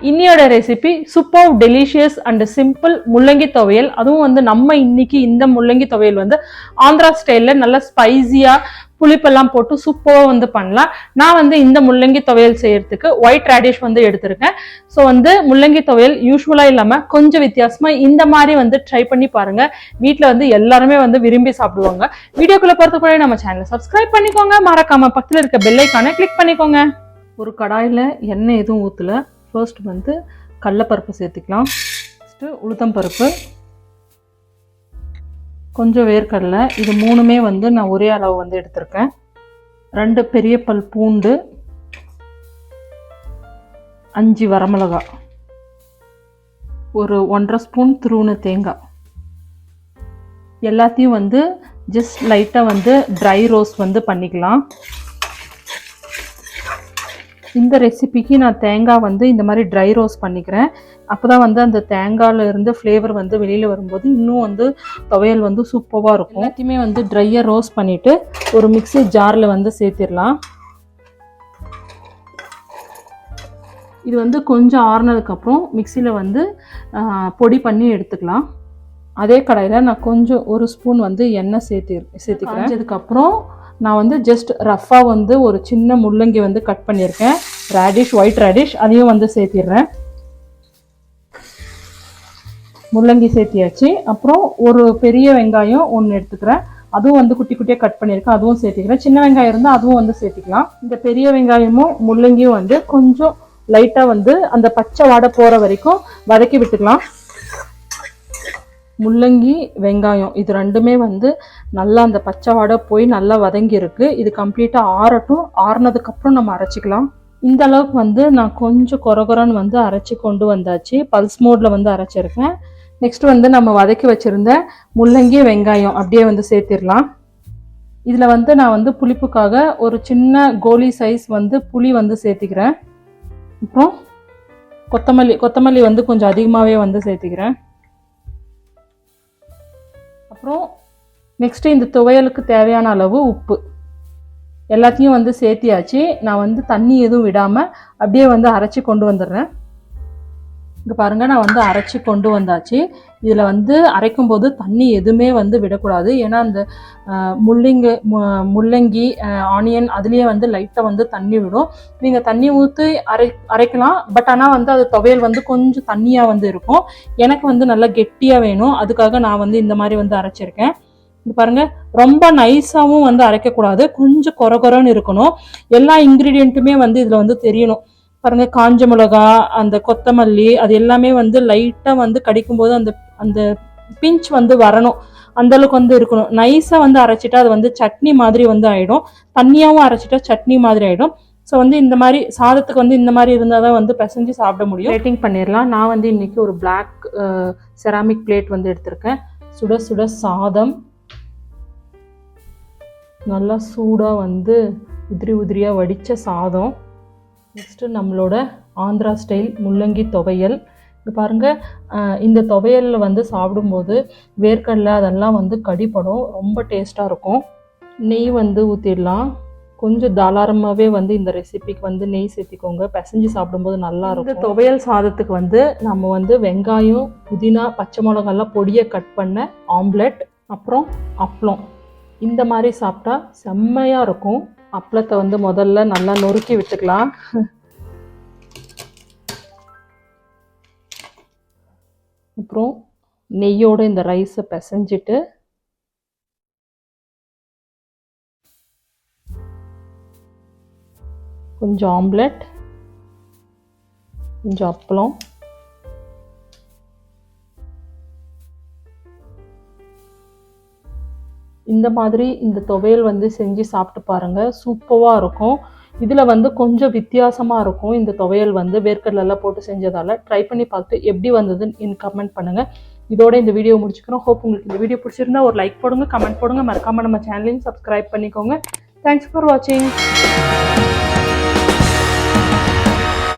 இன்னியோட recipe super delicious and simple முள்ளங்கி துவையல். அதுவும் வந்து நம்ம இன்னைக்கு இந்த முள்ளங்கி துவையல் வந்து ஆந்திரா ஸ்டைல்ல நல்ல ஸ்பைசியா புளிப்பெல்லாம் போட்டு சூப்பரா வந்து பண்ணலாம். நான் வந்து இந்த முள்ளங்கி துவையல் செய்யறதுக்கு ஒயிட் ரேடிஷ் வந்து எடுத்திருக்கேன். ஸோ வந்து முள்ளங்கி துவையல் யூஸ்வலா இல்லாம கொஞ்சம் வித்தியாசமா இந்த மாதிரி வந்து ட்ரை பண்ணி பாருங்க. வீட்டுல வந்து எல்லாருமே வந்து விரும்பி சாப்பிடுவாங்க. வீடியோக்குள்ள போறதுக்கு முன்னாடி நம்ம சேனலை சப்ஸ்கிரைப் பண்ணிக்கோங்க. மறக்காம பக்கத்துல இருக்க பெல் ஐகானை கிளிக் பண்ணிக்கோங்க. ஒரு கடாயில எண்ணெய் எதுவும் ஊற்றல. ஃபர்ஸ்ட் வந்து கடலைப்பருப்பு சேர்த்துக்கலாம். ஃபஸ்ட்டு உளுத்தம்பருப்பு, கொஞ்சம் வேர்க்கடலை. இது மூணுமே வந்து நான் ஒரே அளவு வந்து எடுத்திருக்கேன். 2 பெரிய பல் பூண்டு, 5 வரமிளகாய், ஒரு 1.5 ஸ்பூன் துருவின தேங்காய். எல்லாத்தையும் வந்து ஜஸ்ட் லைட்டாக வந்து ட்ரை ரோஸ்ட் வந்து பண்ணிக்கலாம். இந்த ரெசிபிக்கு நான் தேங்காய் வந்து இந்த மாதிரி ட்ரை ரோஸ்ட் பண்ணிக்கிறேன். அப்போ தான் வந்து அந்த தேங்காயில் இருந்து ஃப்ளேவர் வந்து வெளியில் வரும்போது இன்னும் வந்து துவையல் வந்து சூப்பராக இருக்கும். எல்லாத்தையுமே வந்து ட்ரையாக ரோஸ்ட் பண்ணிவிட்டு ஒரு மிக்ஸி ஜாரில் வந்து சேர்த்திடலாம். இது வந்து கொஞ்சம் ஆறுனதுக்கப்புறம் மிக்சியில் வந்து பொடி பண்ணி எடுத்துக்கலாம். அதே கடாயில் நான் கொஞ்சம் 1 ஸ்பூன் வந்து எண்ணெய் சேர்த்துக்கிறேன். அதுக்கப்புறம் நான் வந்து ஜஸ்ட் ரஃப்பாக வந்து ஒரு சின்ன முள்ளங்கி வந்து கட் பண்ணியிருக்கேன். ரேடிஷ், ஒயிட் ரேடிஷ், அதையும் வந்து சேர்த்திடுறேன். முள்ளங்கி சேர்த்தியாச்சு. அப்புறம் ஒரு பெரிய வெங்காயம் 1 எடுத்துக்கிறேன். அதுவும் வந்து குட்டி குட்டியாக கட் பண்ணியிருக்கேன். அதுவும் சேர்த்திக்கிறேன். சின்ன வெங்காயம் இருந்தால் அதுவும் வந்து சேர்த்திக்கலாம். இந்த பெரிய வெங்காயமும் முள்ளங்கியும் வந்து கொஞ்சம் லைட்டாக வந்து அந்த பச்சை வாடை போகிற வரைக்கும் வதக்கி விட்டுக்கலாம். முள்ளங்கி, வெங்காயம் இது ரெண்டுமே வந்து நல்லா அந்த பச்சை வாடை போய் நல்லா வதங்கி இருக்கு. இது கம்ப்ளீட்டாக ஆறட்டும். ஆறுனதுக்கப்புறம் நம்ம அரைச்சிக்கலாம். இந்த அளவுக்கு வந்து நான் கொஞ்சம் கொரகொரன்னு வந்து அரைச்சி கொண்டு வந்தாச்சு. பல்ஸ் மோடில் வந்து அரைச்சிருக்கேன். நெக்ஸ்ட் வந்து நம்ம வதக்கி வச்சுருந்த முள்ளங்கி, வெங்காயம் அப்படியே வந்து சேர்த்திடலாம். இதில் வந்து நான் வந்து புளிப்புக்காக ஒரு சின்ன கோலி சைஸ் வந்து புளி வந்து சேர்த்திக்கிறேன். அப்புறம் கொத்தமல்லி வந்து கொஞ்சம் அதிகமாகவே வந்து சேர்த்திக்கிறேன். அப்புறம் நெக்ஸ்ட்டு இந்த துவையலுக்கு தேவையான அளவு உப்பு எல்லாத்தையும் வந்து சேர்த்தியாச்சு. நான் வந்து தண்ணி எதுவும் விடாமல் அப்படியே வந்து அரைச்சி கொண்டு வந்துடுறேன். இங்கே பாருங்கள், நான் வந்து அரைச்சி கொண்டு வந்தாச்சு. இதில் வந்து அரைக்கும் போது தண்ணி எதுவுமே வந்து விடக்கூடாது. ஏன்னா அந்த முள்ளங்கி, ஆனியன் அதுலேயே வந்து லைட்டாக வந்து தண்ணி விடும். நீங்கள் தண்ணி ஊற்றி அரைக்கலாம். பட் ஆனால் வந்து அது துவையல் வந்து கொஞ்சம் தண்ணியாக வந்து இருக்கும். எனக்கு வந்து நல்லா கெட்டியாக வேணும். அதுக்காக நான் வந்து இந்த மாதிரி வந்து அரைச்சிருக்கேன். இது பாருங்கள், ரொம்ப நைஸாகவும் வந்து அரைக்கக்கூடாது. கொஞ்சம் கொரகொரன்னு இருக்கணும். எல்லா இன்க்ரீடியண்ட்டுமே வந்து இதில் வந்து தெரியணும். பாருங்கள், காஞ்ச மிளகா, அந்த கொத்தமல்லி, அது எல்லாமே வந்து லைட்டாக வந்து கடிக்கும்போது அந்த அந்த பிஞ்ச் வந்து வரணும். அந்தளவுக்கு வந்து இருக்கணும். நைஸாக வந்து அரைச்சிட்டா அது வந்து சட்னி மாதிரி வந்து ஆகிடும். தண்ணியாகவும் அரைச்சிட்டா சட்னி மாதிரி ஆகிடும். ஸோ வந்து இந்த மாதிரி சாதத்துக்கு வந்து இந்த மாதிரி இருந்தால் தான் வந்து பிசைஞ்சு சாப்பிட முடியும். பிளேட்டிங் பண்ணிடலாம். நான் வந்து இன்றைக்கி ஒரு பிளாக் செராமிக் பிளேட் வந்து எடுத்திருக்கேன். சுட சுட சாதம், நல்லா சூடாக வந்து உதிரியாக வடித்த சாதம். நெக்ஸ்ட்டு நம்மளோட ஆந்திரா ஸ்டைல் முள்ளங்கி துவையல். இது பாருங்கள், இந்த துவையலில் வந்து சாப்பிடும்போது வேர்க்கடலை அதெல்லாம் வந்து கடிப்படும். ரொம்ப டேஸ்ட்டாக இருக்கும். நெய் வந்து ஊற்றிடலாம். கொஞ்சம் தாராளமாகவே வந்து இந்த ரெசிபிக்கு வந்து நெய் சேர்த்திக்கோங்க. பிசைஞ்சு சாப்பிடும்போது நல்லாயிருக்கும். இந்த துவையல் சாதத்துக்கு வந்து நம்ம வந்து வெங்காயம், புதினா, பச்சை மிளகாலாம் பொடியை கட் பண்ண ஆம்லெட், அப்புறம் அப்பளம், இந்த மாதிரி சாப்பிட்டா செம்மையாக இருக்கும். அப்பளத்தை வந்து முதல்ல நல்லா நொறுக்கி விட்டுக்கலாம். அப்புறம் நெய்யோடு இந்த ரைஸை பிசைஞ்சிட்டு கொஞ்சம் ஆம்லெட், கொஞ்சம் அப்பளம், இந்த மாதிரி இந்த துவையல் வந்து செஞ்சு சாப்பிட்டு பாருங்கள். சூப்பராக இருக்கும். இதில் வந்து கொஞ்சம் வித்தியாசமாக இருக்கும். இந்த துவையல் வந்து வேர்க்கடலெல்லாம் போட்டு செஞ்சதால் ட்ரை பண்ணி பார்த்துட்டு எப்படி வந்ததுன்னு கமெண்ட் பண்ணுங்கள். இதோட இந்த வீடியோ முடிச்சுக்கிறோம். ஹோப் உங்களுக்கு இந்த வீடியோ பிடிச்சிருந்தா ஒரு லைக் போடுங்க, கமெண்ட் போடுங்க. மறக்காமல் நம்ம சேனலையும் சப்ஸ்கிரைப் பண்ணிக்கோங்க. தேங்க்ஸ் ஃபார் வாட்சிங்.